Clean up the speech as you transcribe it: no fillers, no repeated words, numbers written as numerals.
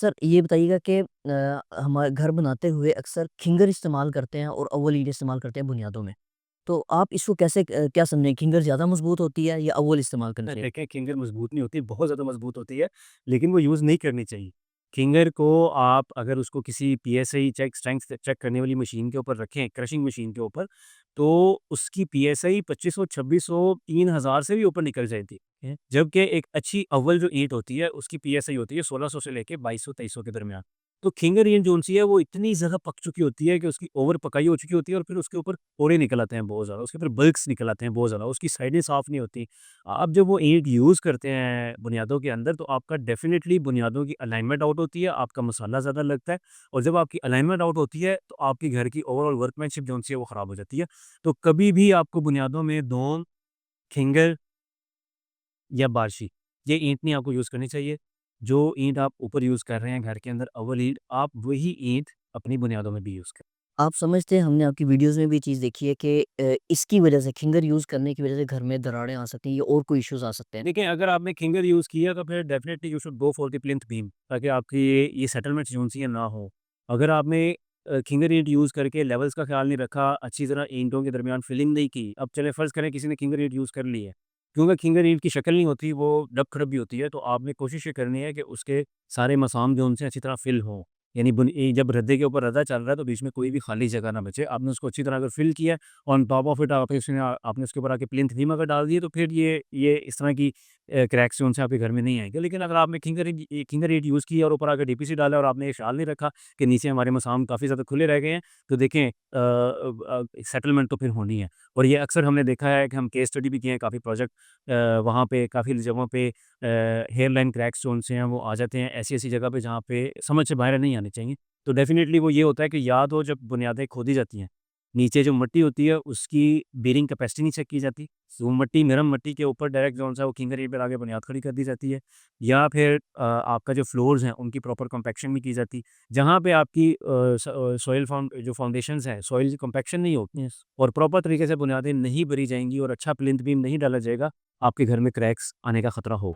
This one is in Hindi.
सर ये बताइएगा कि हमारे घर बनाते हुए अक्सर खिंगर इस्तेमाल करते हैं और अव्वल ईंट इस्तेमाल करते हैं बुनियादों में। तो आप इसको कैसे क्या समझें, खिंगर ज़्यादा मज़बूत होती है या अव्वल इस्तेमाल करनी चाहिए? देखें, खिंगर मज़बूत नहीं होती, बहुत ज़्यादा मज़बूत होती है, लेकिन वो यूज़ नहीं करनी चाहिए। खिंगर को आप अगर उसको किसी पीएसआई चेक स्ट्रेंथ चेक करने वाली मशीन के ऊपर रखें, क्रशिंग मशीन के ऊपर, तो उसकी पीएसआई 2500, 2600, 3000 से भी ऊपर निकल जाती है। जबकि एक अच्छी अव्वल जो ईंट होती है, उसकी पीएसआई होती है 1600 से लेके 2200, 2300 के दरमियान। तो खिंगर ईंट जो-सी है, वो इतनी ज़्यादा पक चुकी होती है कि उसकी ओवर पकाई हो चुकी होती है और फिर उसके ऊपर पोरे निकल आते हैं बहुत ज़्यादा, उसके ऊपर बल्क्स निकल आते हैं बहुत ज़्यादा, उसकी साइडें साफ़ नहीं होती। आप जब वो ईंट यूज़ करते हैं बुनियादों के अंदर, तो आपका डेफ़िनिटली बुनियादों की अलाइनमेंट आउट होती है, आपका मसाला ज़्यादा लगता है और जब आपकी अलाइनमेंट आउट होती है, तो आपके घर की ओवरऑल वर्कमैनशिप जो-सी है वो ख़राब हो जाती है। तो कभी भी आपको बुनियादों में दोन, खिंगर या बार्शी, ये ईंट नहीं आपको यूज़ करनी चाहिए। जो ईंट आप ऊपर यूज़ कर रहे हैं घर के अंदर अव्वल ईंट, आप वही ईंट अपनी बुनियादों में भी यूज़ करें। आप समझते हैं, हमने आपकी वीडियोज़ में भी ये चीज़ देखी है कि इसकी वजह से, खिंगर यूज़ करने की वजह से घर में दरारें आ सकती हैं या और कोई इश्यूज़ आ सकते हैं? देखिए, अगर आपने खिंगर यूज़ किया तो फिर definitely you should go for the plinth beam, ताकि आपकी ये सेटलमेंट्स जो-सी हैं ना हो। अगर आपने खिंगर ईंट यूज़ करके लेवल्स का ख़्याल नहीं रखा, अच्छी तरह ईंटों के दरमियान फिलिंग नहीं की, अब चलें फ़र्ज़ करें किसी ने खिंगर ईंट यूज़ कर ली है, क्योंकि खिंगर ईंट की शक्ल नहीं होती, वो डब-खडब होती है, तो आपने कोशिश ये करनी है कि उसके सारे मसाम जो उनसे अच्छी तरह फिल हों। यानी जब रद्दे के ऊपर रद्दा चल रहा है, तो बीच में कोई भी खाली जगह ना बचे। आपने उसको अच्छी तरह अगर फिल किया, ऑन टॉप ऑफ इट आपने उसके ऊपर आके प्लिंथ बीम अगर डाल दी है, तो फिर ये इस तरह की क्रैक्स जो उनसे आपके घर में नहीं आएँगे। लेकिन अगर आपने खिंगर ईंट यूज़ की और ऊपर आके डीपीसी डाला और आपने ये ख़्याल नहीं रखा कि नीचे हमारे मसाम काफ़ी ज़्यादा खुले रह गए हैं, तो देखें सेटलमेंट तो फिर होनी है। और ये अक्सर हमने देखा है कि हम केस स्टडी भी किए हैं काफ़ी प्रोजेक्ट, वहाँ पे काफ़ी जगहों पे हेयरलाइन क्रैक्स जो उनसे हैं वो आ जाते हैं ऐसी-ऐसी जगह पे जहाँ पे समझ से बाहर नहीं आने चाहिए। तो डेफ़िनिटली वो ये होता है कि या तो जब बुनियादें खोदी जाती हैं, नीचे जो मिट्टी होती है उसकी बेयरिंग कैपेसिटी नहीं चेक की जाती। वो मिट्टी, नरम मिट्टी के ऊपर डायरेक्ट जो-सा वो खिंगर ईंट पे लाके बुनियाद खड़ी कर दी जाती है, या फिर आपका जो फ्लोर्स हैं उनकी प्रॉपर कॉम्पैक्शन नहीं की जाती। जहाँ पे आपकी सॉइल जो फाउंडेशंस हैं, सॉइल कॉम्पैक्शन नहीं होती हैं और प्रॉपर तरीके से बुनियादें नहीं भरी जाएँगी और अच्छा प्लिंथ बीम नहीं डाला जाएगा, आपके घर में क्रैक्स आने का खतरा हो।